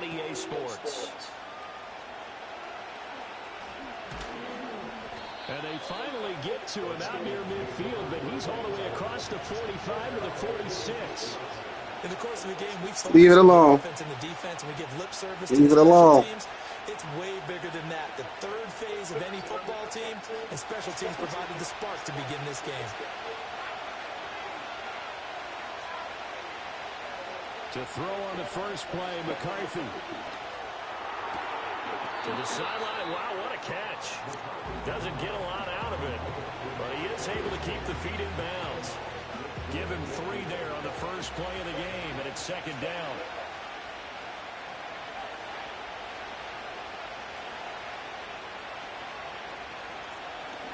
on EA Sports. And they finally get to him out near midfield, but he's all the way across the 45 to the 46. In the course of the game, we focus Leave it on the alone. offense and the defense, and we give lip service Leave to it the alone. special teams. It's way bigger than that. The third phase of any football team, and special teams provided the spark to begin this game. To throw on the first play, McCarthy. To the sideline. Wow, what a catch. Doesn't get a lot out of it, but he is able to keep the feet in bounds. Give him 3 there on the first play of the game, and it's second down.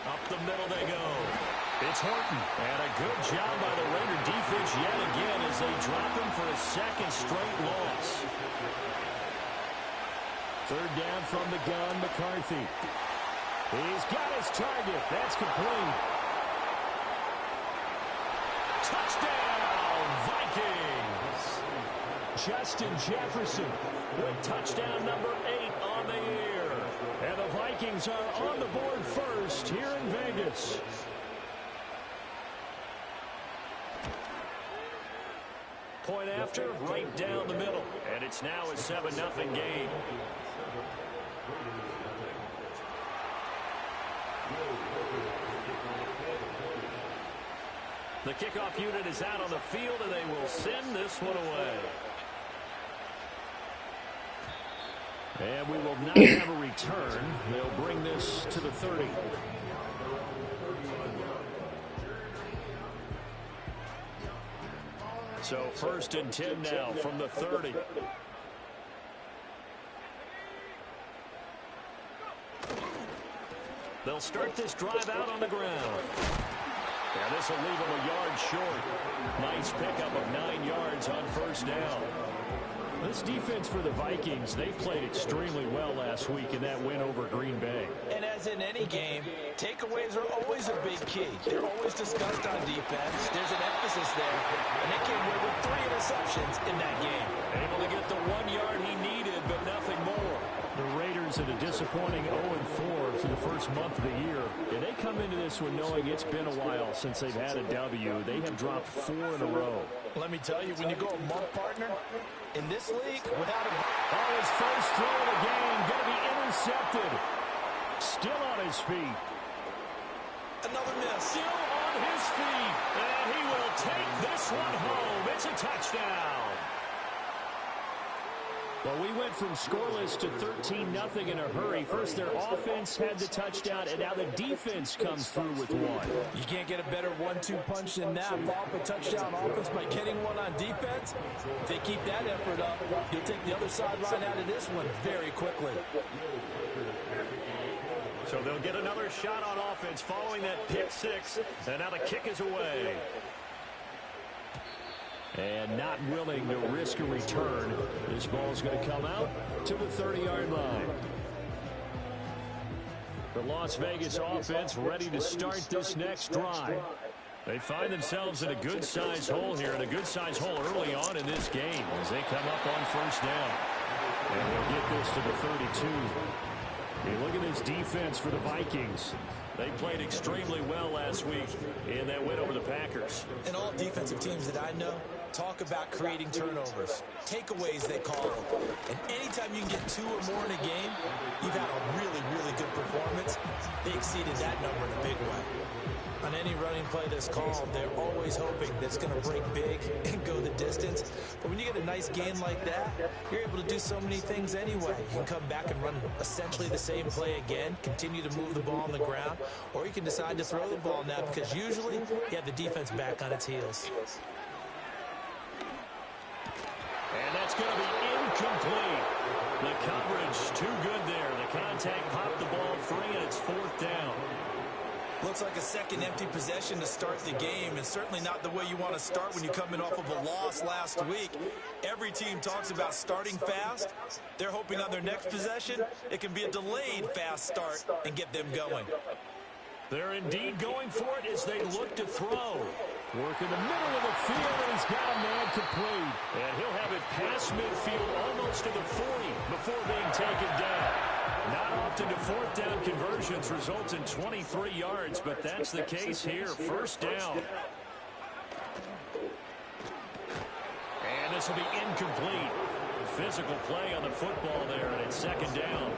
Up the middle they go. It's Horton. And a good job by the Raider defense yet again as they drop him for a second straight loss. Third down from the gun, McCarthy. He's got his target. That's complete. Touchdown, Vikings. Justin Jefferson with touchdown number 8 on the year. And the Vikings are on the board first here in Vegas. Point after, right down the middle. And it's now a 7-0 game. The kickoff unit is out on the field, and they will send this one away. And we will not have a return. They'll bring this to the 30. So 1st and 10 now from the 30. They'll start this drive out on the ground. And this will leave them a yard short. Nice pickup of 9 yards on first down. This defense for the Vikings, they played extremely well last week in that win over Green Bay. And as in any game, takeaways are always a big key. They're always discussed on defense. There's an emphasis there. And they came away with 3 interceptions in that game. Able to get the 1 yard he needed, but nothing more. The Raiders at a disappointing 0-4 for the first month of the year. And they come into this one knowing it's been a while since they've had a W. They have dropped 4 in a row. Let me tell you, when you go a month, partner, in this league, without a... Oh, his first throw of the game going to be intercepted. Still on his feet. Another miss. Still on his feet. And he will take this one home. It's a touchdown. Well, we went from scoreless to 13-0 in a hurry. First, their offense had the touchdown, and now the defense comes through with one. You can't get a better 1-2 punch than that. Ball for touchdown offense by getting one on defense. If they keep that effort up, you'll take the other sideline out of this one very quickly. So they'll get another shot on offense following that pick 6, and now the kick is away. And not willing to risk a return. This ball is going to come out to the 30-yard line. The Las Vegas offense ready to start this next drive. They find themselves in a good-sized hole here, and a good-sized hole early on in this game as they come up on first down. And they'll get this to the 32. Hey, look at this defense for the Vikings. They played extremely well last week in that win over the Packers. And all defensive teams that I know talk about creating turnovers. Takeaways, they call them. And anytime you can get 2 or more in a game, you've had a really, really good performance. They exceeded that number in a big way. On any running play that's called, they're always hoping that it's going to break big and go the distance. But when you get a nice game like that, you're able to do so many things anyway. You can come back and run essentially the same play again, continue to move the ball on the ground, or you can decide to throw the ball now because usually you have the defense back on its heels. And that's going to be incomplete. The coverage too good there. The contact popped the ball free, and it's 4th down. Looks like a second empty possession to start the game, and certainly not the way you want to start when you're coming off of a loss last week. Every team talks about starting fast. They're hoping on their next possession, it can be a delayed fast start and get them going. They're indeed going for it as they look to throw. Working the middle of the field, and he's got a man complete. And he'll have it past midfield almost to the 40 before being taken down. Not often do fourth down conversions result in 23 yards, but that's the case here. First down. And this will be incomplete. Physical play on the football there, and it's second down.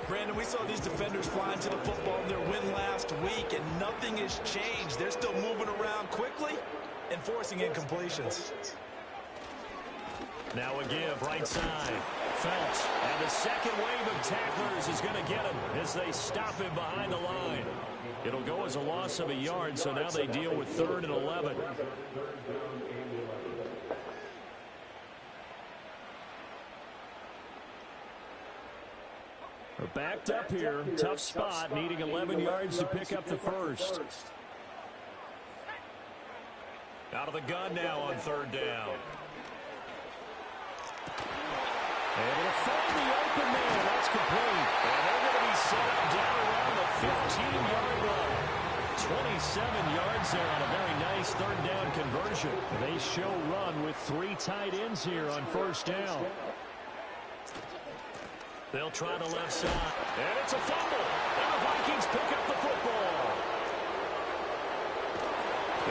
Brandon, we saw these defenders flying to the football in their win last week, and nothing has changed. They're still moving around quickly and forcing incompletions. Now a give, right side. Phelps, and the second wave of tacklers is going to get him as they stop him behind the line. It'll go as a loss of a yard, so now they deal with 3rd and 11. We're backed up here. Tough spot, needing 11 yards to pick up the first. Out of the gun now on 3rd down. Able to find the open man. That's complete. And they're going to be set up down around the 15-yard line. 27 yards there on a very nice 3rd down conversion. They show run with 3 tight ends here on 1st down. They'll try the left side. And it's a fumble. And the Vikings pick up the football.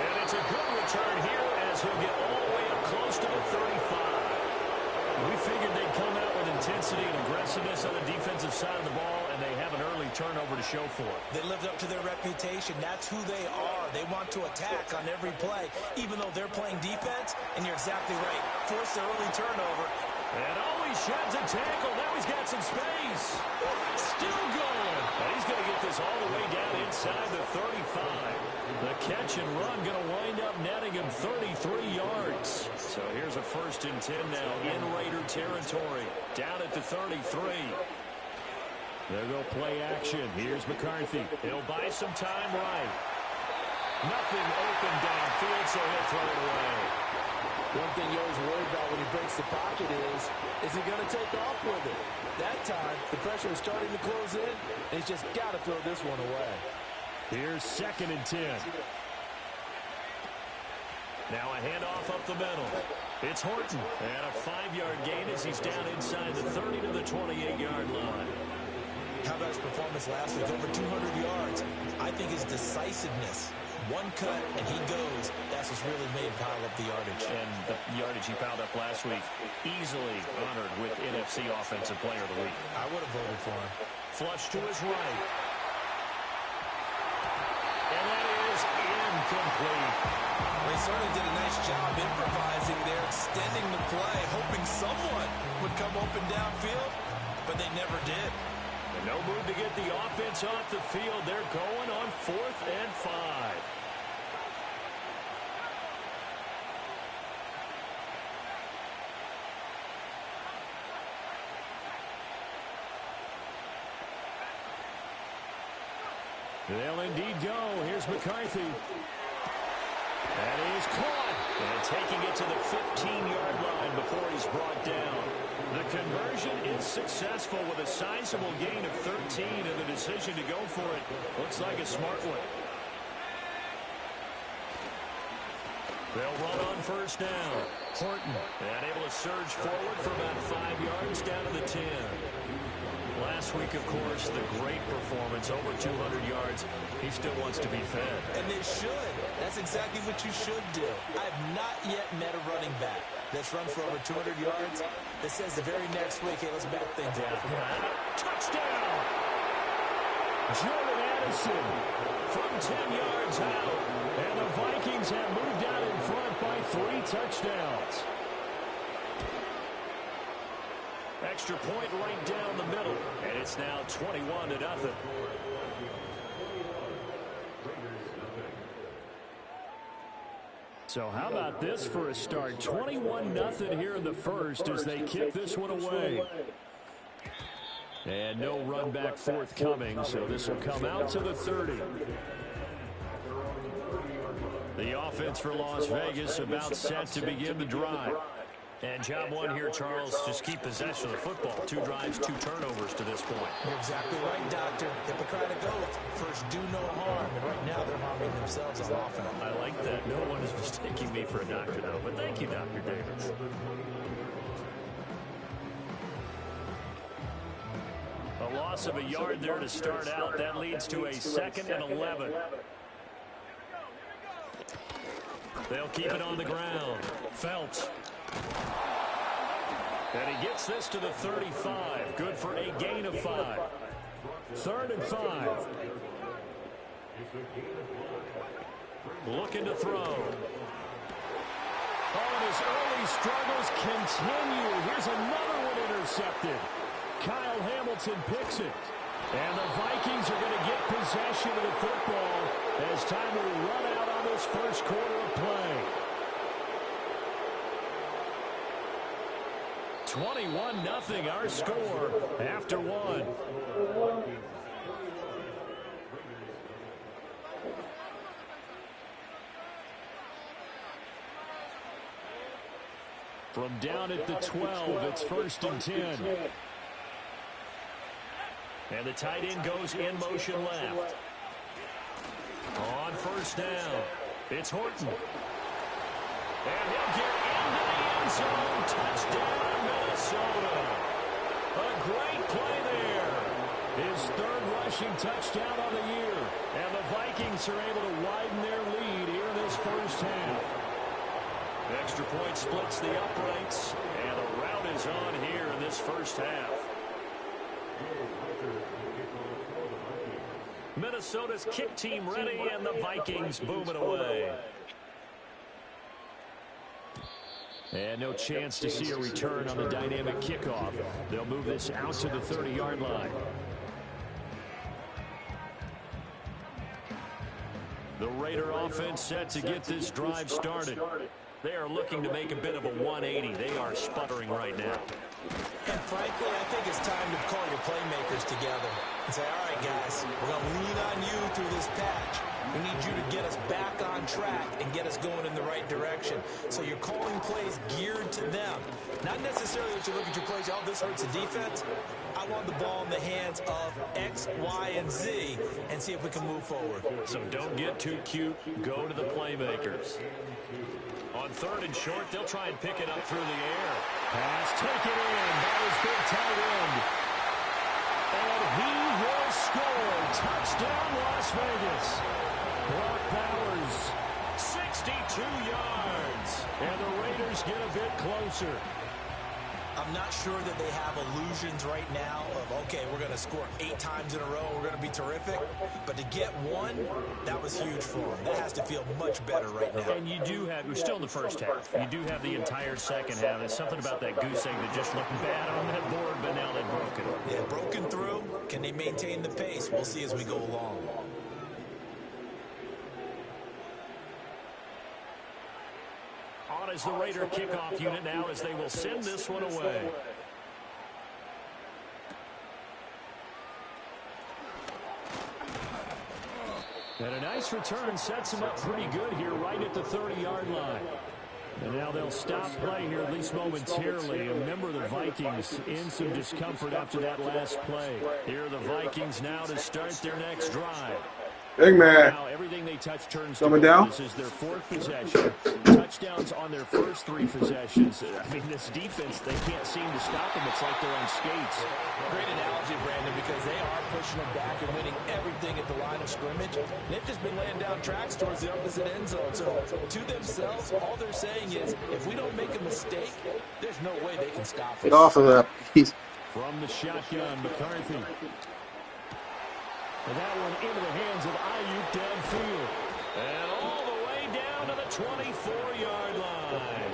And it's a good return here as he'll get all the way up close to the 35. We figured they'd come out with intensity and aggressiveness on the defensive side of the ball, and they have an early turnover to show for it. They lived up to their reputation. That's who they are. They want to attack on every play, even though they're playing defense. And you're exactly right. Force the early turnover. And always sheds a tackle. Now he's got some space. Still going. And he's going to get this all the way down inside the 35. The catch and run going to wind up netting him 33 yards. So here's a 1st and 10 now in Raider territory. Down at the 33. They'll go play action. Here's McCarthy. He'll buy some time right. Nothing open downfield, so he'll throw it away. One thing you always worry about when he breaks the pocket is he going to take off with it? That time, the pressure is starting to close in, and he's just got to throw this one away. Here's 2nd and 10. Now a handoff up the middle. It's Horton. And a 5-yard gain as he's down inside the 30 to the 28-yard line. How about his performance last week? Over 200 yards. I think his decisiveness. One cut, and he goes. That's what's really made him pile up the yardage. And the yardage he piled up last week, easily honored with NFC Offensive Player of the Week. I would have voted for him. Flush to his right. And that is incomplete. They certainly did a nice job improvising there, extending the play, hoping someone would come open downfield, but they never did. And no move to get the offense off the field. They're going on 4th and 5. They'll indeed go. Here's McCarthy. And he's caught. And taking it to the 15-yard line before he's brought down. The conversion is successful with a sizable gain of 13, and the decision to go for it looks like a smart one. They'll run on 1st down. Horton, and able to surge forward for about 5 yards down to the 10. Last week, of course, the great performance, over 200 yards. He still wants to be fed. And they should. That's exactly what you should do. I have not yet met a running back that's run for over 200 yards that says the very next week, hey, let's back things up. Touchdown! Jordan Addison from 10 yards out. And the Vikings have moved out in front by 3 touchdowns. Extra point right down the middle. And it's now 21-0. So how about this for a start? 21-0 here in the first as they kick this one away. And no run back forthcoming, so this will come out to the 30. The offense for Las Vegas about set to begin the drive. And job one here, Charles, just keep possession of the football. 2 drives, 2 turnovers to this point. You're exactly right, Doctor. Hippocratic oath. First, do no harm. And right now, they're harming themselves on offense. I like that. No one is mistaking me for a doctor, though. But thank you, Dr. Davis. A loss of a yard there to start out. That leads to a 2nd and 11. They'll keep it on the ground. Phelps. And he gets this to the 35. Good for a gain of 5. 3rd and 5. Looking to throw. Oh, and his early struggles continue. Here's another one intercepted. Kyle Hamilton picks it. And the Vikings are going to get possession of the football as time will run out on this first quarter of play. 21-0 our score after 1. From down at the 12, it's 1st and 10. And the tight end goes in motion left. On 1st down, it's Horton. And he'll get into the end zone. Touchdown, Minnesota. A great play there. His 3rd rushing touchdown on the year. And the Vikings are able to widen their lead here in this first half. Extra point splits the uprights. And the rout is on here in this first half. Minnesota's kick team ready, and the Vikings booming away. And no chance to see a return on the dynamic kickoff. They'll move this out to the 30-yard line. The Raider offense set to get this drive started. They are looking to make a bit of a 180. They are sputtering right now. And frankly, I think it's time to call your playmakers together and say, all right, guys, we're going to lean on you through this patch. We need you to get us back on track and get us going in the right direction. So you're calling plays geared to them. Not necessarily that you look at your plays, oh, this hurts the defense. I want the ball in the hands of X, Y, and Z and see if we can move forward. So don't get too cute. Go to the playmakers. On 3rd and short, they'll try and pick it up through the air. Pass taken in by his big tight end. And he will score. Touchdown, Las Vegas. Brock Bowers, 62 yards. And the Raiders get a bit closer. I'm not sure that they have illusions right now of, okay, we're going to score 8 times in a row, we're going to be terrific. But to get 1, that was huge for them. That has to feel much better right now. And you do have, we're still in the first half. You do have the entire second half. There's something about that goose egg that just looked bad on that board, but now they've broken it. Yeah, broken through. Can they maintain the pace? We'll see as we go along. On as the Raider kickoff unit now as they will send this one away. And a nice return sets him up pretty good here right at the 30-yard line. And now they'll stop play here, at least momentarily. A member of the Vikings in some discomfort after that last play. Here are the Vikings now to start their next drive. Big man. Now everything they touch turns coming to down. This is their 4th possession. Touchdowns on their first 3 possessions. I mean, this defense, they can't seem to stop them. It's like they're on skates. Great analogy, Brandon, because they are pushing them back and winning everything at the line of scrimmage. They've just been laying down tracks towards the opposite end zone. So to themselves, all they're saying is, if we don't make a mistake, there's no way they can stop us. Get off of that. From the shotgun, McCarthy. And that one into the hands of Ayuk downfield. And all the way down to the 24-yard line.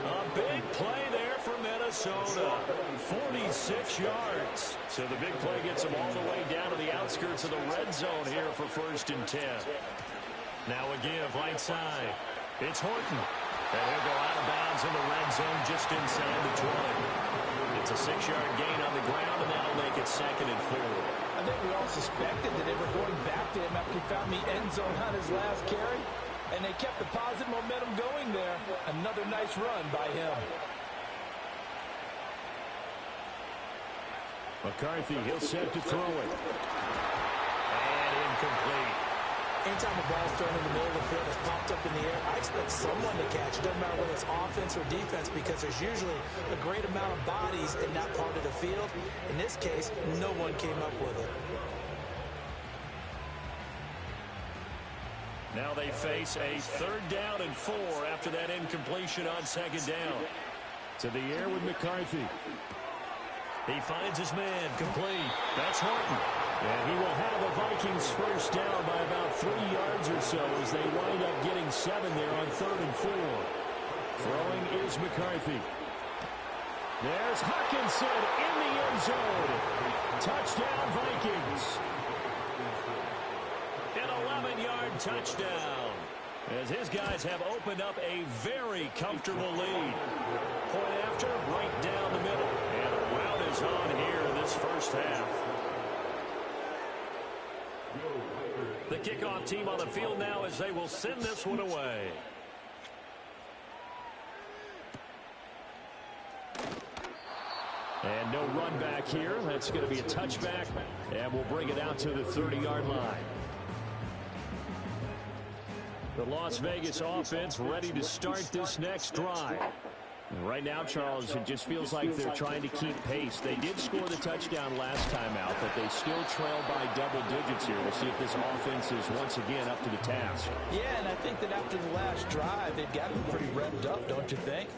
A big play there for Minnesota. 46 yards. So the big play gets them all the way down to the outskirts of the red zone here for 1st and 10. Now a give right side. It's Horton. And he'll go out of bounds in the red zone just inside the 20. It's a 6-yard gain on the ground, and that'll make it 2nd and 4. I think we all suspected that they were going back to him after he found the end zone on his last carry, and they kept the positive momentum going there. Another nice run by him. McCarthy, he'll set to throw it. And incomplete. Anytime the ball's thrown in the middle of the field, it's popped up in the air, I expect someone to catch. It doesn't matter whether it's offense or defense, because there's usually a great amount of bodies in that part of the field. In this case, no one came up with it. Now they face a 3rd down and 4 after that incompletion on 2nd down. To the air with McCarthy. He finds his man, complete. That's Horton. And he will have the Vikings first down by about 3 yards or so as they wind up getting 7 there on 3rd and 4. Throwing is McCarthy. There's Hawkinson in the end zone. Touchdown, Vikings. An 11-yard touchdown. As his guys have opened up a very comfortable lead. Point after, right down the middle. And a rout is on here in this first half. The kickoff team on the field now as they will send this one away. And no run back here. That's going to be a touchback. And we'll bring it out to the 30-yard line. The Las Vegas offense ready to start this next drive. And right now, Charles, it just feels like they're trying to keep pace. They did score the touchdown last time out, but they still trail by double digits here. We'll see if this offense is once again up to the task. Yeah, and I think that after the last drive, they've gotten pretty revved up, don't you think?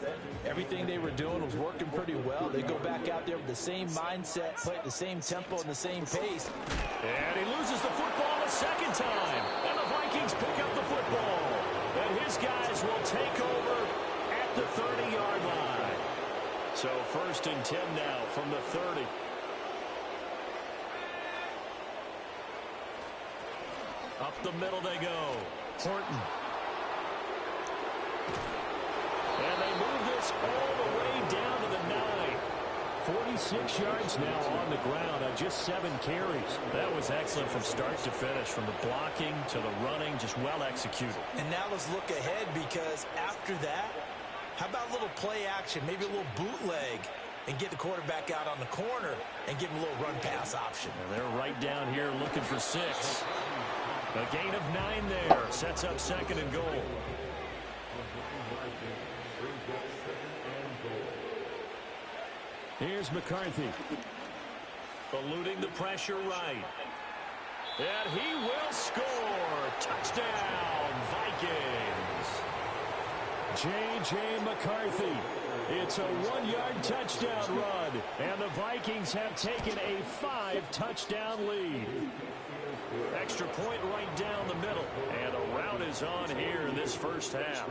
Everything they were doing was working pretty well. They go back out there with the same mindset, play at the same tempo and the same pace. And he loses the football a second time. And the Vikings pick up the football. And his guys will take over at the 30-yard line. So 1st and 10 now from the 30. Up the middle they go. Horton. And they move this all the way down to the 9. 46 yards now on the ground on just 7 carries. That was excellent from start to finish, from the blocking to the running, just well executed. And now let's look ahead, because after that, how about a little play action, maybe a little bootleg, and get the quarterback out on the corner and give him a little run pass option. And they're right down here looking for 6. A gain of 9 there. Sets up 2nd and goal. Here's McCarthy. Eluding the pressure right. And he will score. Touchdown, Vikings. J.J. McCarthy. It's a 1-yard touchdown run. And the Vikings have taken a 5-touchdown lead. Extra point right down the middle. And a rout is on here in this first half.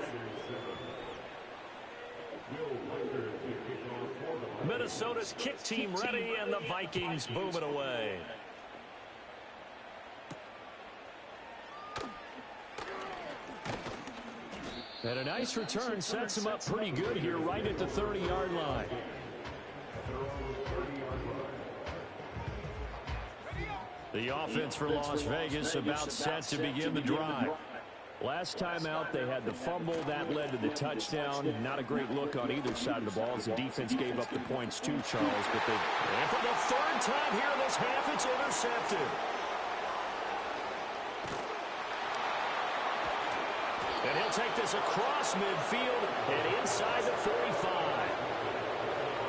Minnesota's kick team ready, and the Vikings booming away. And a nice return sets him up pretty good here right at the 30-yard line. The offense for Las Vegas about set to begin the drive. Last time out, they had the fumble. That led to the touchdown. Not a great look on either side of the ball as the defense gave up the points too, Charles. But and for the 3rd time here in this half, it's intercepted. And he'll take this across midfield and inside the 45.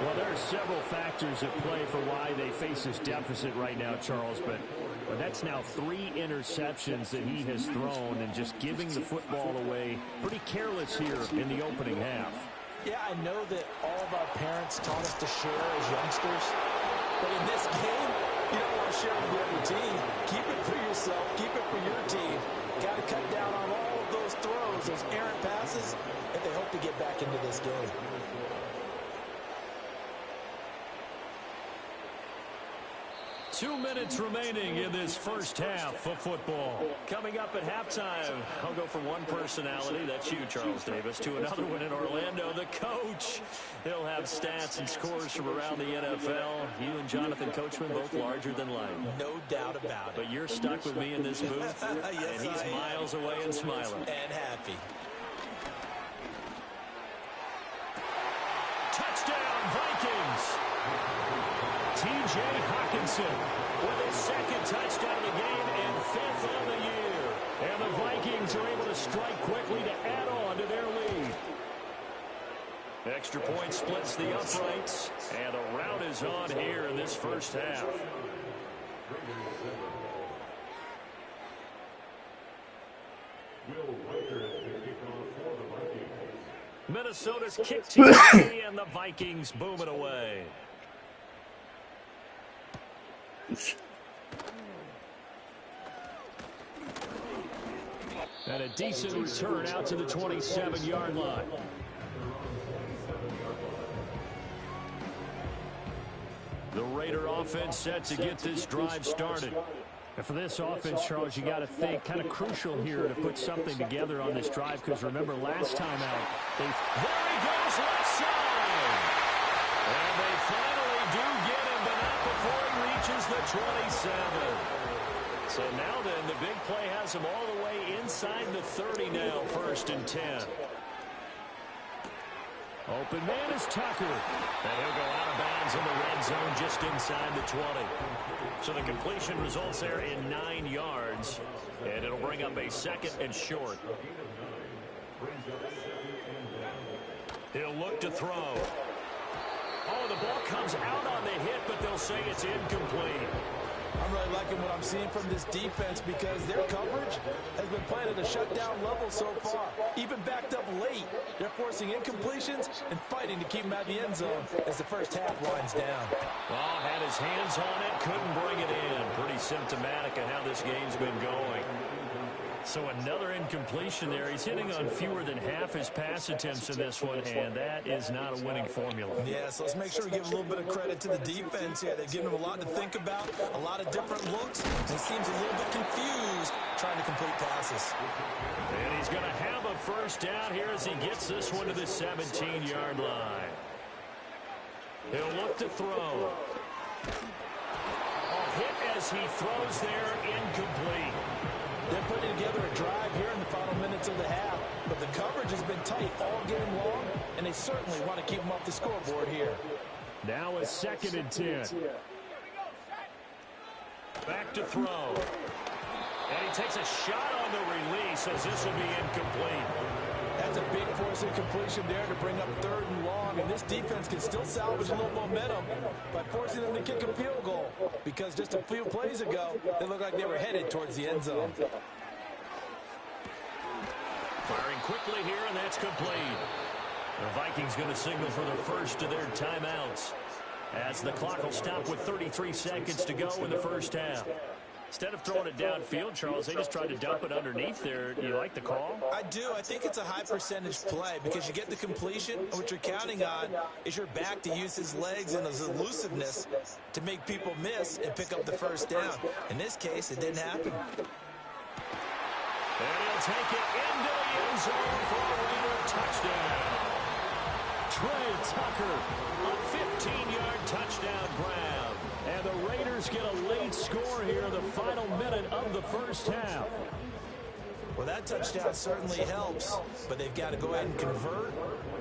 Well, there are several factors at play for why they face this deficit right now, Charles, but that's now 3 interceptions that he has thrown, and just giving the football away pretty careless here in the opening half. Yeah, I know that all of our parents taught us to share as youngsters, but in this game, you don't want to share with the other team. Keep it for yourself. Keep it for your team. Got to cut down on all of those throws, those errant passes, if they hope to get back into this game. 2 minutes remaining in this first half of football. Coming up at halftime, I'll go from one personality, that's you, Charles Davis, to another one in Orlando, the coach. He'll have stats and scores from around the NFL. You and Jonathan Coachman, both larger than life. No doubt about it. But you're stuck with me in this booth, yes, and he's miles away and smiling. And happy. Touchdown, Vikings! T.J. Hawkinson with his second touchdown of the game and 5th on the year. And the Vikings are able to strike quickly to add on to their lead. Extra point splits the uprights, and a rout is on here in this first half. Minnesota's kick team ready, and the Vikings boom it away. And a decent return out to the 27-yard line. The Raider offense set to get this drive started. And for this offense, Charles, you got to think kind of crucial here to put something together on this drive, because remember last time out, there he goes left side. And they finally do get him, but not before he reaches the 27. So now then, the big play has him all the way inside the 30 now, 1st and 10. Open man is Tucker. And he'll go out of bounds in the red zone just inside the 20. So the completion results there in 9 yards. And it'll bring up a 2nd and short. He'll look to throw. Oh, the ball comes out on the hit, but they'll say it's incomplete. I'm really liking what I'm seeing from this defense because their coverage has been playing at a shutdown level so far. Even backed up late, they're forcing incompletions and fighting to keep them out of the end zone as the first half winds down. Well, had his hands on it, couldn't bring it in. Pretty symptomatic of how this game's been going. So another incompletion there. He's hitting on fewer than half his pass attempts in this one, and that is not a winning formula. Yeah, so let's make sure we give a little bit of credit to the defense here. They've given him a lot to think about, a lot of different looks, and he seems a little bit confused trying to complete passes. And he's going to have a first down here as he gets this one to the 17-yard line. He'll look to throw. A hit as he throws there, incomplete. They're putting together a drive here in the final minutes of the half, but the coverage has been tight all game long, and they certainly want to keep them off the scoreboard here. Now a 2nd and 10. Back to throw. And he takes a shot on the release as this will be incomplete. That's a big force incompletion there to bring up 3rd and long, and this defense can still salvage a little momentum by forcing them to kick a field goal, because just a few plays ago, they looked like they were headed towards the end zone. Firing quickly here, and that's complete. The Vikings going to signal for the first of their timeouts as the clock will stop with 33 seconds to go in the first half. Instead of throwing it downfield, Charles, they just tried to dump it underneath there. Do you like the call? I do. I think it's a high percentage play because you get the completion, and what you're counting on is your back to use his legs and his elusiveness to make people miss and pick up the first down. In this case, it didn't happen. And he'll take it into the end zone for a Raider touchdown. Trey Tucker, a 15-yard touchdown grab. And the Raiders get a late score here in the final minute of the first half. Well, that touchdown certainly helps, but they've got to go ahead and convert,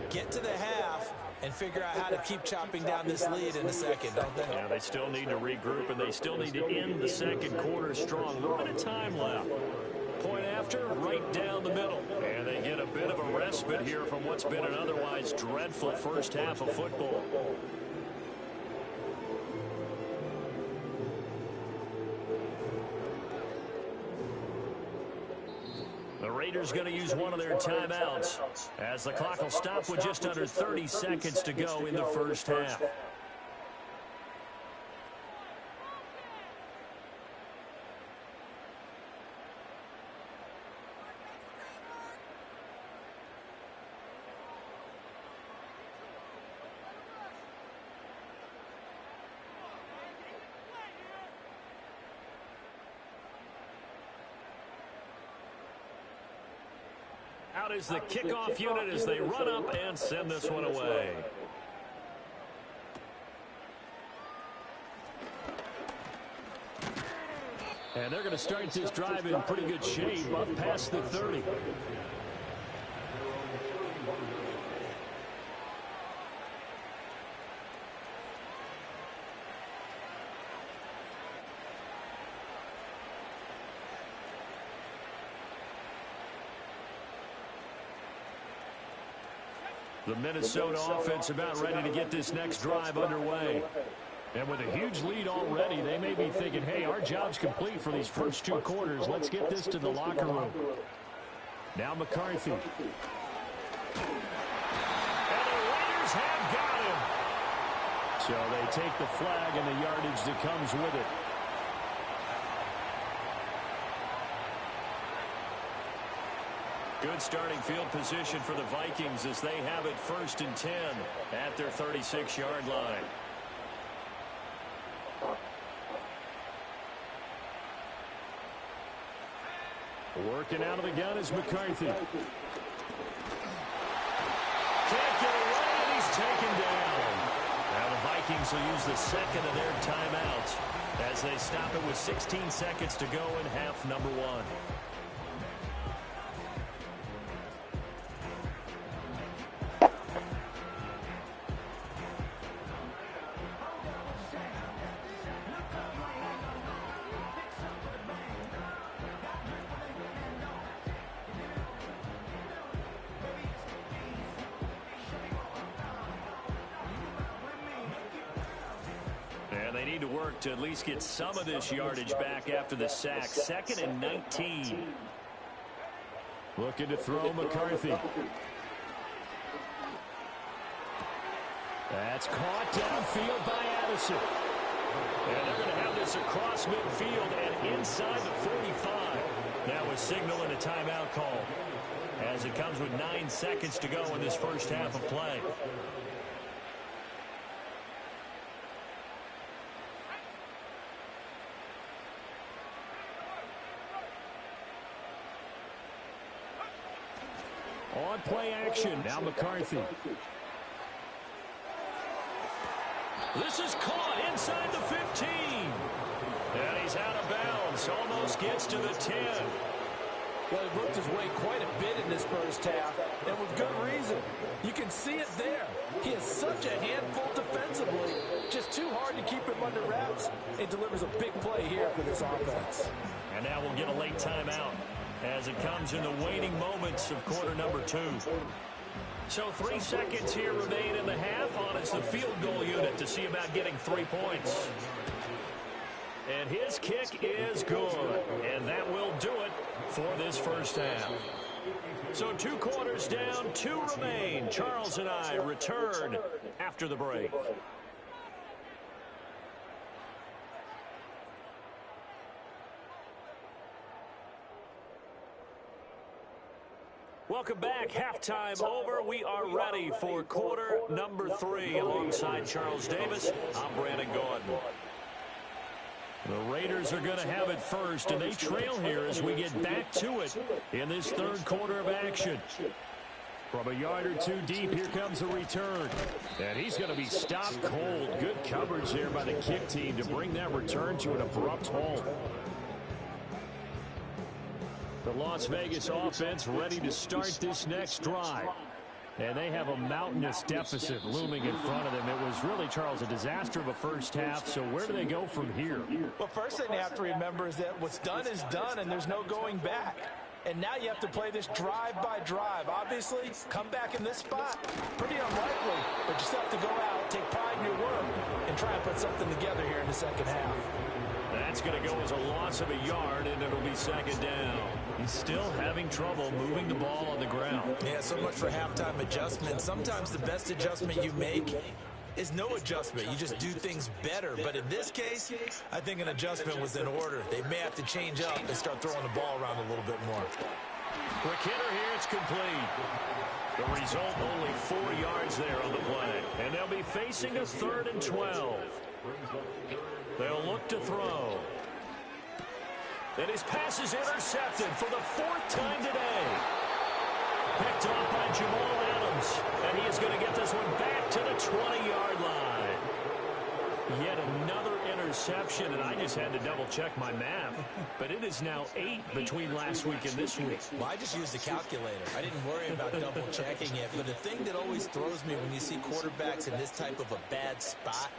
get to the half, and figure out how to keep chopping down this lead in the second, don't they? Yeah, they still need to regroup, and they still need to end the second quarter strong. A little bit of time left. Point after, right down the middle. And they get a bit of a respite here from what's been an otherwise dreadful first half of football. The Raiders going to use one of their timeouts as the clock will stop with just under 30 seconds to go in the first half. Out is the kickoff unit as they run up and send this one away. And they're going to start this drive in pretty good shape up past the 30. The Minnesota offense about ready to get this next drive underway. And with a huge lead already, they may be thinking, hey, our job's complete for these first 2 quarters. Let's get this to the locker room. Now McCarthy. And the Raiders have got him. So they take the flag and the yardage that comes with it. Good starting field position for the Vikings as they have it 1st and 10 at their 36-yard line. Working out of the gun is McCarthy. Can't get away, and he's taken down. Now the Vikings will use the second of their timeouts as they stop it with 16 seconds to go in half number 1. They need to work to at least get some of this yardage back after the sack. 2nd and 19. Looking to throw McCarthy. That's caught downfield by Addison. And they're going to have this across midfield and inside the 45. Now a signal and a timeout call as it comes with 9 seconds to go in this first half of play. On play action, now McCarthy. This is caught inside the 15. And he's out of bounds, almost gets to the 10. Well, he worked his way quite a bit in this first half, and with good reason. You can see it there. He is such a handful defensively. Just too hard to keep him under wraps. It delivers a big play here for this offense. And now we'll get a late timeout as it comes in the waning moments of quarter number 2. So 3 seconds here remain in the half on as the field goal unit to see about getting 3 points. And his kick is good. And that will do it for this first half. So 2 quarters down, 2 remain. Charles and I return after the break. Welcome back. Halftime over. We are ready for quarter number 3 alongside Charles Davis. I'm Brandon Gordon. The Raiders are going to have it first, and they trail here as we get back to it in this third quarter of action. From a yard or 2 deep, here comes a return. And he's going to be stopped cold. Good coverage there by the kick team to bring that return to an abrupt halt. The Las Vegas offense ready to start this next drive. And they have a mountainous deficit looming in front of them. It was really, Charles, a disaster of a first half. So where do they go from here? Well, first thing you have to remember is that what's done is done, and there's no going back. And now you have to play this drive by drive. Obviously, come back in this spot, pretty unlikely. But you still have to go out, take pride in your work, and try and put something together here in the second half. That's going to go as a loss of a yard, and it'll be second down. He's still having trouble moving the ball on the ground. Yeah, so much for halftime adjustment. Sometimes the best adjustment you make is no adjustment. You just do things better. But in this case, I think an adjustment was in order. They may have to change up and start throwing the ball around a little bit more. Quick hitter here, it's complete. The result, only 4 yards there on the play. And they'll be facing a 3rd and 12. They'll look to throw. And his pass is intercepted for the 4th time today. Picked off by Jamal Adams. And he is going to get this one back to the 20-yard line. Yet another interception, and I just had to double-check my math. But it is now 8 between last week and this week. Well, I just used a calculator. I didn't worry about double-checking it. But the thing that always throws me when you see quarterbacks in this type of a bad spot,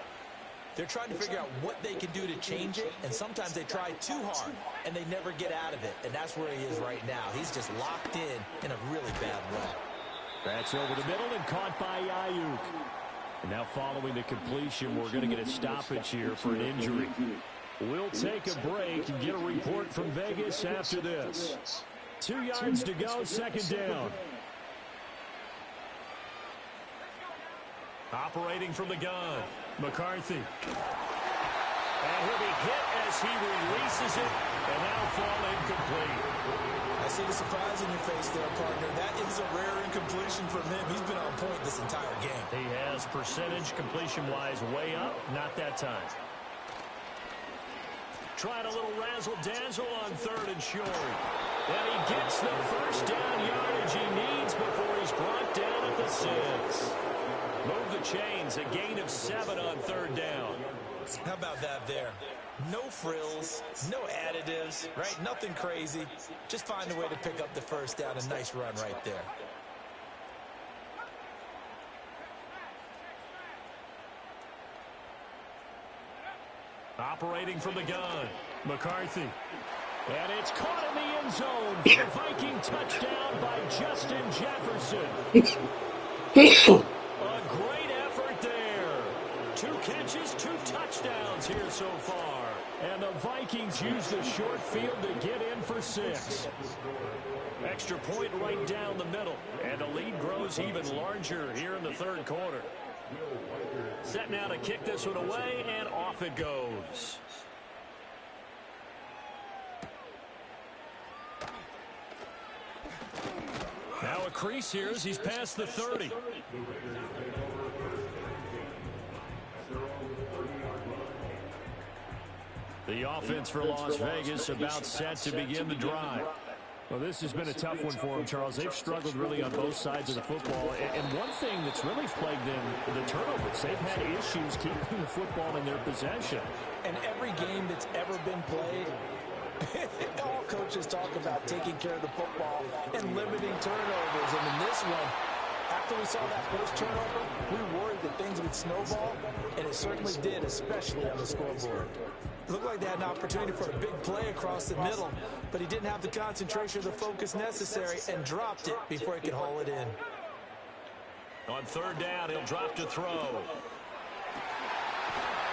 they're trying to figure out what they can do to change it, and sometimes they try too hard, and they never get out of it, and that's where he is right now. He's just locked in a really bad way. That's over the middle and caught by Ayuk. And now following the completion, we're going to get a stoppage here for an injury. We'll take a break and get a report from Vegas after this. 2 yards to go, second down. Operating from the gun, McCarthy. And he'll be hit as he releases it, and that'll fall incomplete. I see the surprise in your face there, partner. That is a rare incompletion from him. He's been on point this entire game. He has percentage completion-wise way up, not that time. Trying a little razzle-dazzle on third and short. And he gets the first down yardage he needs before he's brought down at the 6. Move the chains, a gain of 7 on third down. How about that there? No frills, no additives, right? Nothing crazy. Just find a way to pick up the first down. A nice run right there. Operating from the gun, McCarthy. And it's caught in the end zone for a Viking touchdown by Justin Jefferson. A great effort there. 2 catches, 2 touchdowns here so far. And the Vikings use the short field to get in for 6. Extra point right down the middle. And the lead grows even larger here in the third quarter. Set now to kick this one away, and off it goes. Now a crease here as he's past the 30. The offense for Las Vegas about set to begin the drive. Well, this has been a tough one for them, Charles. They've struggled really on both sides of the football. And one thing that's really plagued them, the turnovers. They've had issues keeping the football in their possession. And every game that's ever been played, all coaches talk about taking care of the football and limiting turnovers. And in this one, after we saw that first turnover, we worried that things would snowball, and it certainly did, especially on the scoreboard. It looked like they had an opportunity for a big play across the middle, but he didn't have the concentration or the focus necessary and dropped it before he could haul it in. On third down, he'll drop to throw.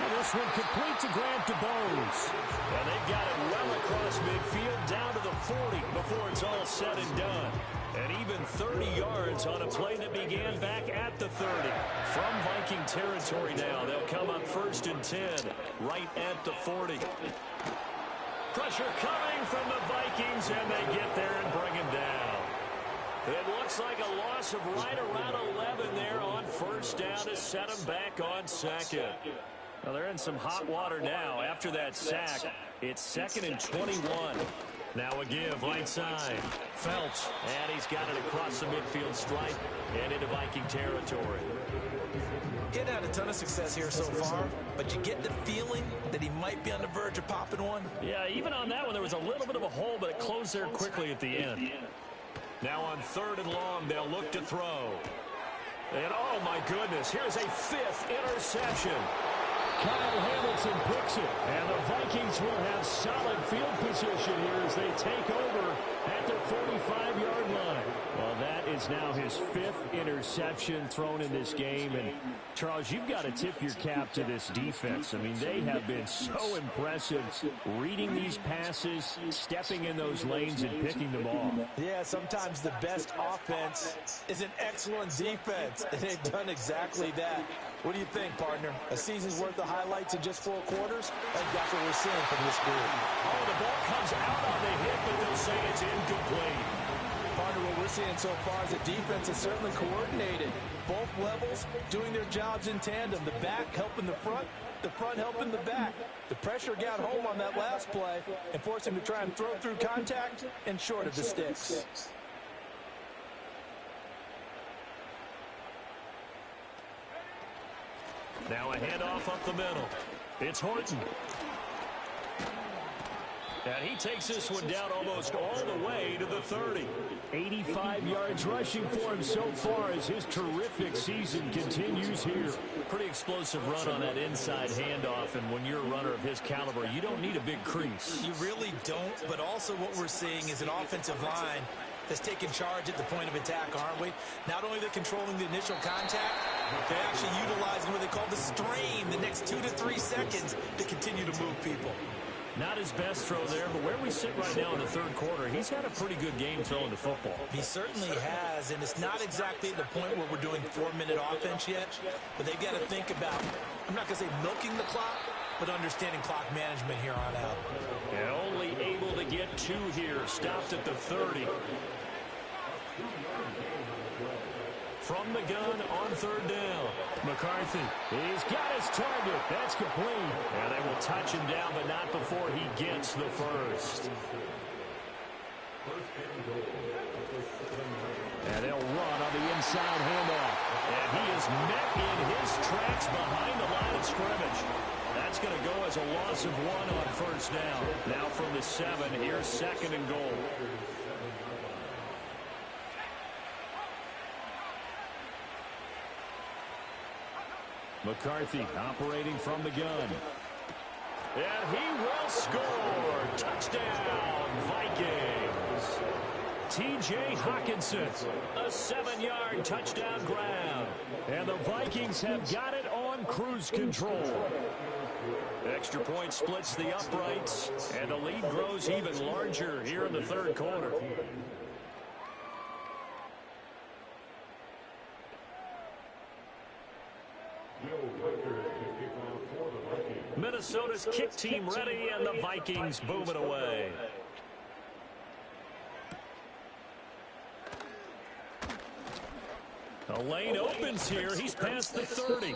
And this one complete to Grant DeBose. And they've got it well across midfield down to the 40 before it's all said and done. And even 30 yards on a play that began back at the 30. From Viking territory now, they'll come up 1st and 10, right at the 40. Pressure coming from the Vikings, and they get there and bring him down. It looks like a loss of right around 11 there on first down to set him back on second. Well, they're in some hot water now after that sack. It's 2nd and 21. Now a give, right side. Phelps, and he's got it across the midfield stripe and into Viking territory. Getting had a ton of success here so far, but you get the feeling that he might be on the verge of popping one. Yeah, even on that one, there was a little bit of a hole, but it closed there quickly at the end. Now on 3rd and long, they'll look to throw. And oh my goodness, here's a 5th interception. Kyle Hamilton picks it, and the Vikings will have solid field position here as they take over at the 45-yard line. Well, that is now his 5th interception thrown in this game. And, Charles, you've got to tip your cap to this defense. I mean, they have been so impressive reading these passes, stepping in those lanes, and picking them off. Yeah, sometimes the best offense is an excellent defense, and they've done exactly that. What do you think, partner? A season's worth of highlights in just 4 quarters? I think that's what we're seeing from this group. Oh, the ball comes out on the hit, but they'll say it's incomplete. Partner, what we're seeing so far is the defense is certainly coordinated. Both levels doing their jobs in tandem. The back helping the front helping the back. The pressure got home on that last play and forced him to try and throw through contact and short of the sticks. Now a handoff up the middle. It's Horton. And he takes this one down almost all the way to the 30. 85 yards rushing for him so far as his terrific season continues here. Pretty explosive run on that inside handoff, and when you're a runner of his caliber, you don't need a big crease. You really don't, but also what we're seeing is an offensive line that's taking charge at the point of attack, aren't we? Not only are they controlling the initial contact, they're actually utilizing what they call the strain, the next 2 to 3 seconds to continue to move people. Not his best throw there, but where we sit right now in the third quarter, he's had a pretty good game throwing the football. He certainly has, and it's not exactly at the point where we're doing 4-minute offense yet, but they've got to think about, I'm not going to say milking the clock, but understanding clock management here on out. And only able to get 2 here, stopped at the 30. From the gun on third down. McCarthy, he's got his target. That's complete. And they will touch him down, but not before he gets the first. And they'll run on the inside handoff. And he is met in his tracks behind the line of scrimmage. That's going to go as a loss of 1 on first down. Now from the 7, here's second and goal. McCarthy operating from the gun. And he will score. Touchdown, Vikings. T.J. Hawkinson, a 7-yard touchdown grab. And the Vikings have got it on cruise control. Extra point splits the uprights, and the lead grows even larger here in the third quarter. Minnesota's kick team ready, and the Vikings boom it away. The lane opens here. He's past the 30.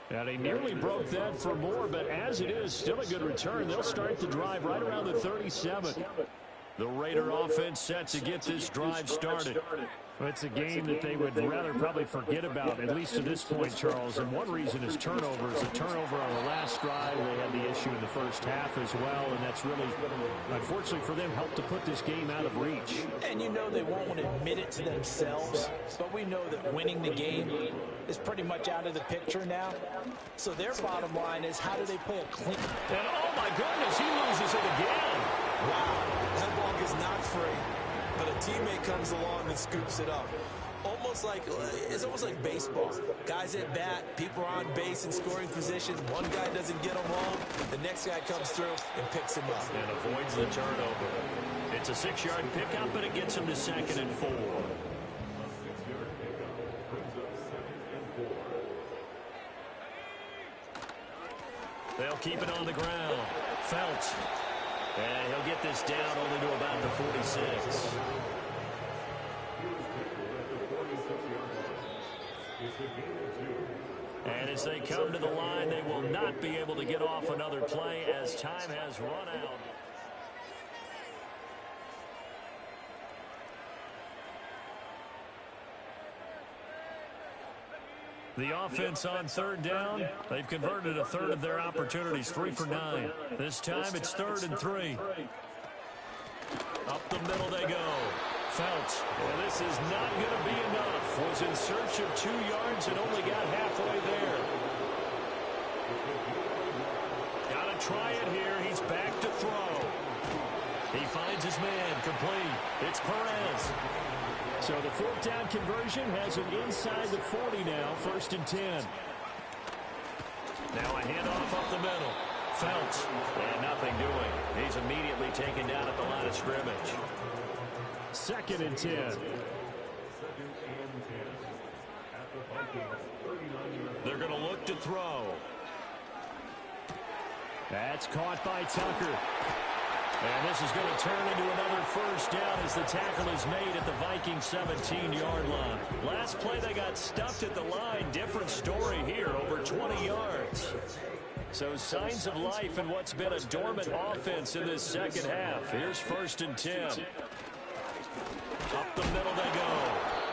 And he nearly broke that for more, but as it is, still a good return. They'll start the drive right around the 37. The Raider offense set to get this drive started. Well, it's a game that they would rather probably forget about, at least to this point, Charles. And one reason is turnovers. A turnover on the last drive. They had the issue in the first half as well, and that's really, unfortunately for them, helped to put this game out of reach. And you know they won't admit it to themselves, but we know that winning the game is pretty much out of the picture now. So their bottom line is, how do they play a clean? And oh my goodness, he loses it again. Wow, that ball gets knocked free, but a teammate comes along and scoops it up. It's almost like baseball. Guys at bat, people are on base in scoring position. One guy doesn't get them home, the next guy comes through and picks him up. And avoids the turnover. It's a 6-yard pickup, and it gets him to 2nd and 4. They'll keep it on the ground. Felts. And he'll get this down only to about the 46. And as they come to the line, they will not be able to get off another play as time has run out. The offense on third down, they've converted a third of their opportunities, 3 for 9. This time it's 3rd and 3. Up the middle they go. Felts, and this is not going to be enough. Was in search of 2 yards and only got halfway there. Got to try it here. He's back to throw. He finds his man, complete. It's Perez. So the 4th down conversion has him inside the 40 now, 1st and 10. Now a handoff up the middle. Felts, and nothing doing. He's immediately taken down at the line of scrimmage. 2nd and 10. They're going to look to throw. That's caught by Tucker. And this is going to turn into another 1st down as the tackle is made at the Vikings 17-yard line. Last play they got stuffed at the line. Different story here, over 20 yards. So signs of life in what's been a dormant offense in this second half. Here's 1st and 10. Up the middle they go.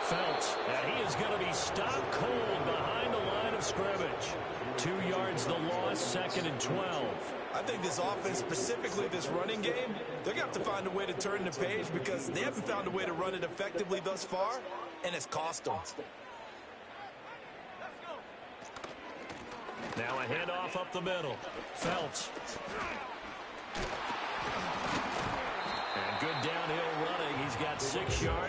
Felts, and he is going to be stopped cold behind the line of scrimmage. 2 yards the loss, 2nd and 12. I think this offense, specifically this running game, they're going to have to find a way to turn the page because they haven't found a way to run it effectively thus far, and it's cost them. Now a handoff up the middle. Felts. And good downhill running. He's got 6 yards.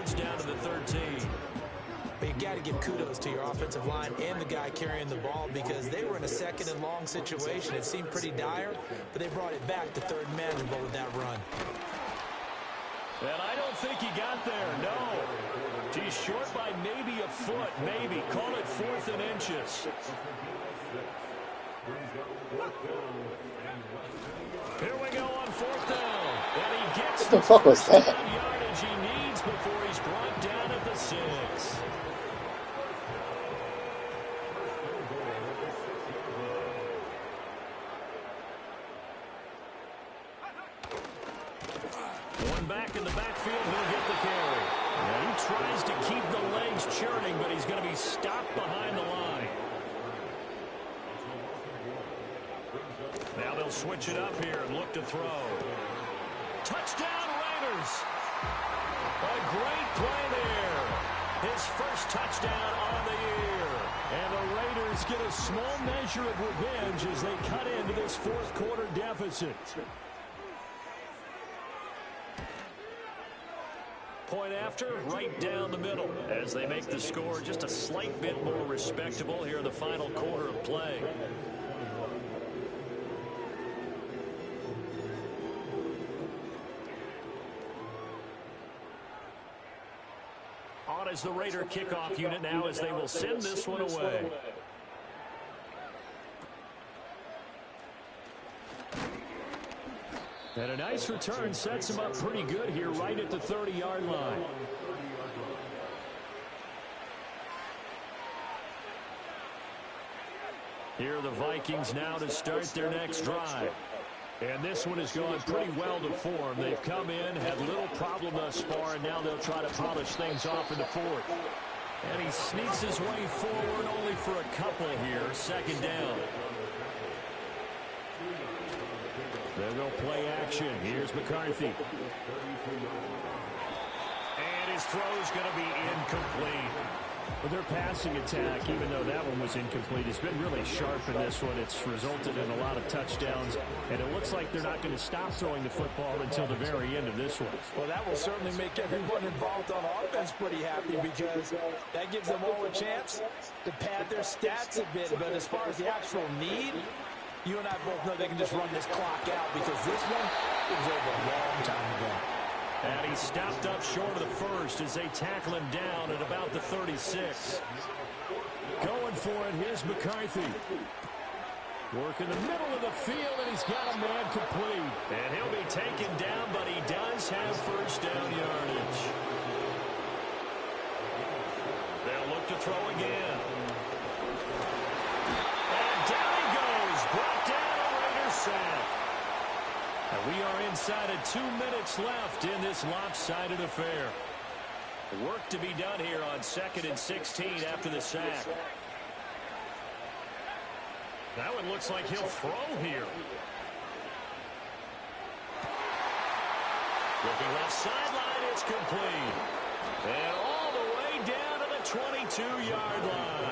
to give kudos to your offensive line and the guy carrying the ball because they were in a second and long situation. It seemed pretty dire, but they brought it back to third and manageable with that run. And I don't think he got there, no. He's short by maybe a foot, maybe. Call it 4th and inches. Here we go on 4th down. And he gets What the fuck was that? yardage he needs before he's brought down at the 6. One back in the backfield, he'll get the carry. Now he tries to keep the legs churning, but he's going to be stopped behind the line. Now they'll switch it up here and look to throw. Touchdown, Raiders! A great play there. His first touchdown on the year. And the Raiders get a small measure of revenge as they cut into this 4th quarter deficit. Point after, right down the middle, as they make the score just a slight bit more respectable here in the final quarter of play. On as the Raider kickoff unit now as they will send this one away. And a nice return sets him up pretty good here right at the 30-yard line. Here are the Vikings now to start their next drive. And this one has gone pretty well to form. They've come in, had little problem thus far, and now they'll try to polish things off in the 4th. And he sneaks his way forward only for a couple here. 2nd down. They'll go play action. Here's McCarthy. And his throw's going to be incomplete. But their passing attack, even though that one was incomplete, has been really sharp in this one. It's resulted in a lot of touchdowns, and it looks like they're not going to stop throwing the football until the very end of this one. Well, that will certainly make everyone involved on offense pretty happy because that gives them all a chance to pad their stats a bit. But as far as the actual need, you and I both know they can just run this clock out because this one was over a long time ago. And he's stopped up short of the first as they tackle him down at about the 36. Going for it, here's McCarthy. Work in the middle of the field, and he's got a man complete. And he'll be taken down, but he does have first down yardage. They'll look to throw again. And down he goes. Brought down a Raider sack. And we are inside of 2 minutes left in this lopsided affair. Work to be done here on 2nd and 16 after the sack. That one looks like he'll throw here. Looking left sideline, it's complete. And all the way down to the 22-yard line.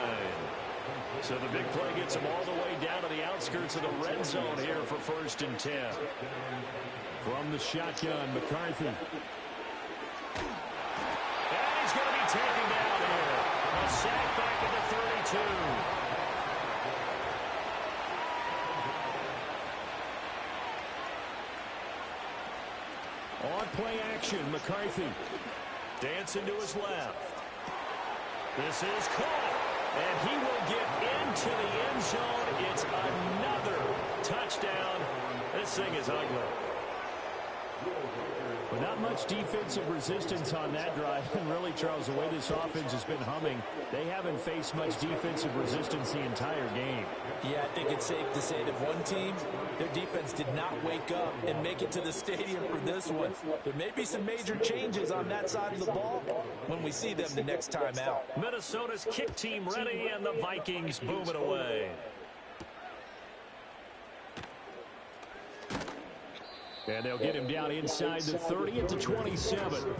So the big play gets him all the way down to the outskirts of the red zone here for 1st and 10. From the shotgun, McCarthy. And he's going to be taken down here. A sack back at the 32. On play action, McCarthy. Dancing to his left. This is caught. And he will get into the end zone. It's another touchdown. This thing is ugly. But not much defensive resistance on that drive. And really, Charles, the way this offense has been humming, they haven't faced much defensive resistance the entire game. Yeah, I think it's safe to say that one team, their defense did not wake up and make it to the stadium for this one. There may be some major changes on that side of the ball when we see them the next time out. Minnesota's kick team ready, and the Vikings boom it away. And they'll get him down inside the 30 at the 27.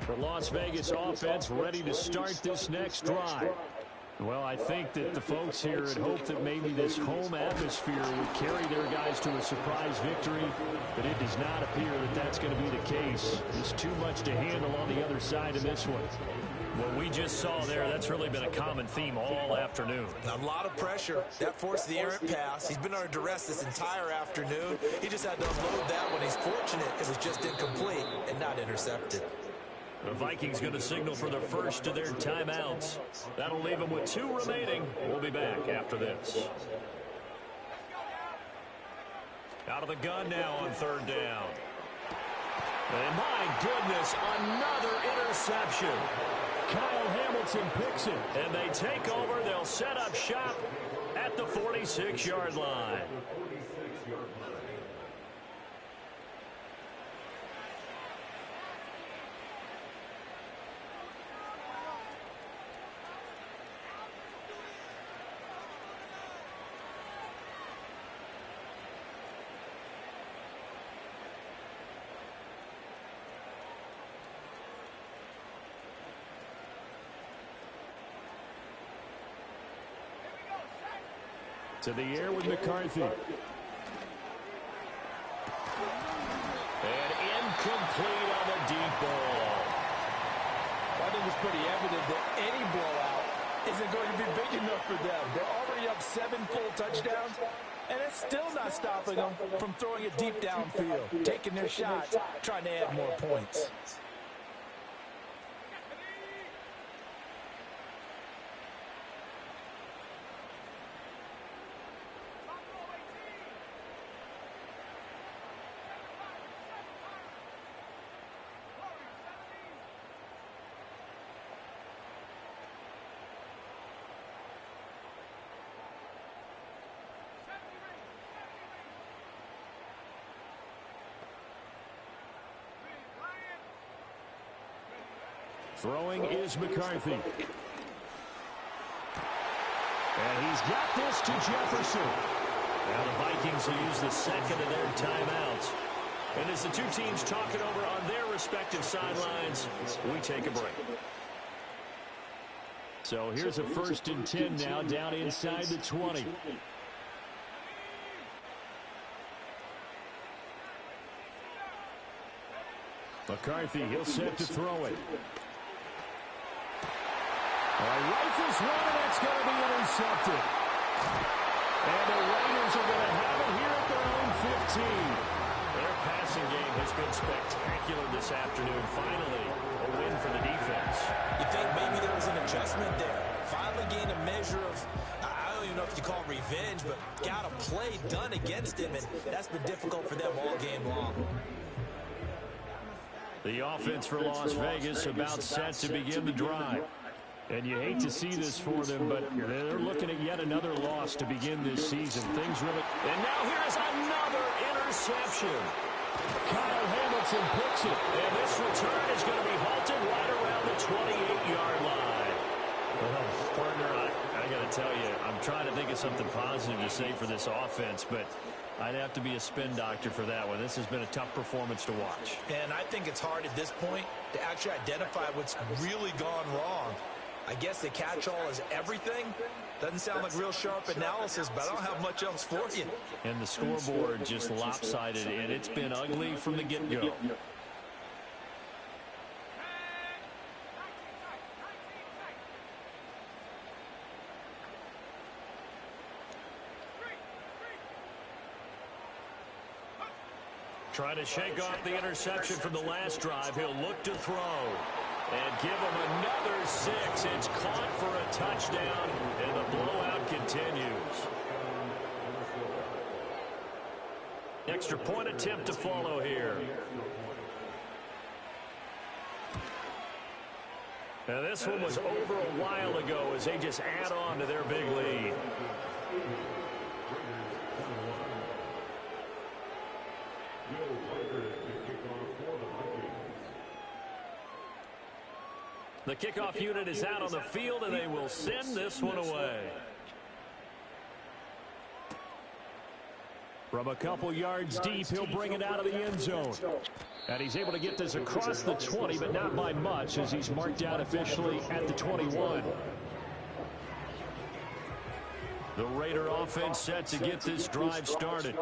The Las Vegas offense ready to start this next drive. Well, I think that the folks here had hoped that maybe this home atmosphere would carry their guys to a surprise victory, but it does not appear that that's going to be the case. There's too much to handle on the other side of this one. What we just saw there, that's really been a common theme all afternoon. A lot of pressure. That forced the errant pass. He's been under duress this entire afternoon. He just had to unload that one. He's fortunate it was just incomplete and not intercepted. The Vikings going to signal for the first of their timeouts. That'll leave them with 2 remaining. We'll be back after this. Out of the gun now on 3rd down. And my goodness, another interception. Kyle Hamilton picks it. And they take over. They'll set up shop at the 46-yard line. To the air with McCarthy. And incomplete on the deep ball. I think it's pretty evident that any blowout isn't going to be big enough for them. They're already up 7 full touchdowns, and it's still not stopping them from throwing it deep downfield, taking their shots, trying to add more points. Throwing is McCarthy. And he's got this to Jefferson. Now the Vikings will use the second of their timeouts. And as the two teams talk it over on their respective sidelines, we take a break. So here's a 1st and 10 now down inside the 20. McCarthy, he'll set to throw it. Rifles one, and that's going to be intercepted. And the Raiders are going to have it here at their own 15. Their passing game has been spectacular this afternoon. Finally, a win for the defense. You think maybe there was an adjustment there? Finally gained a measure of, I don't even know if you call it revenge, but got a play done against him, and that's been difficult for them all game long. The offense for Las Vegas about set to begin the drive. And you hate to see this for them, but they're looking at yet another loss to begin this season. Things really... And now here's another interception. Kyle Hamilton picks it. And this return is going to be halted right around the 28-yard line. Well, partner, I got to tell you, I'm trying to think of something positive to say for this offense, but I'd have to be a spin doctor for that one. This has been a tough performance to watch. And I think it's hard at this point to actually identify what's really gone wrong. I guess the catch-all is everything. Doesn't sound like real sharp analysis, but I don't have much else for you. And the scoreboard just lopsided, and it's been ugly from the get-go. Trying to shake off the interception from the last drive. He'll look to throw. And give him another 6. It's caught for a touchdown, and the blowout continues. Extra point attempt to follow here. Now this one was over a while ago as they just add on to their big lead. The kickoff unit is out on the field, and they will send this one away. From a couple yards deep, he'll bring it out of the end zone. And he's able to get this across the 20, but not by much, as he's marked out officially at the 21. The Raider offense set to get this drive started.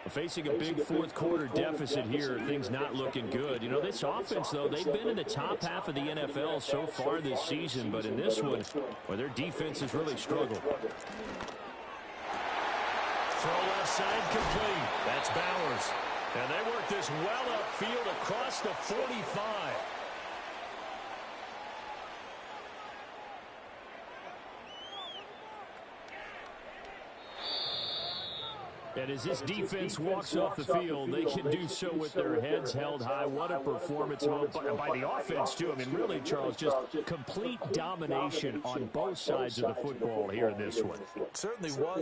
Facing a big fourth quarter deficit here, things not looking good. You know, this offense, though, they've been in the top half of the NFL so far this season, but in this one, well, their defense has really struggled. Throw left side complete. That's Bowers. And they work this well upfield across the 45. And as this defense walks off the field, they can do so with their heads held high. What a performance by the offense, too. I mean, really, Charles, just complete domination on both sides of the football here in this one. Certainly was.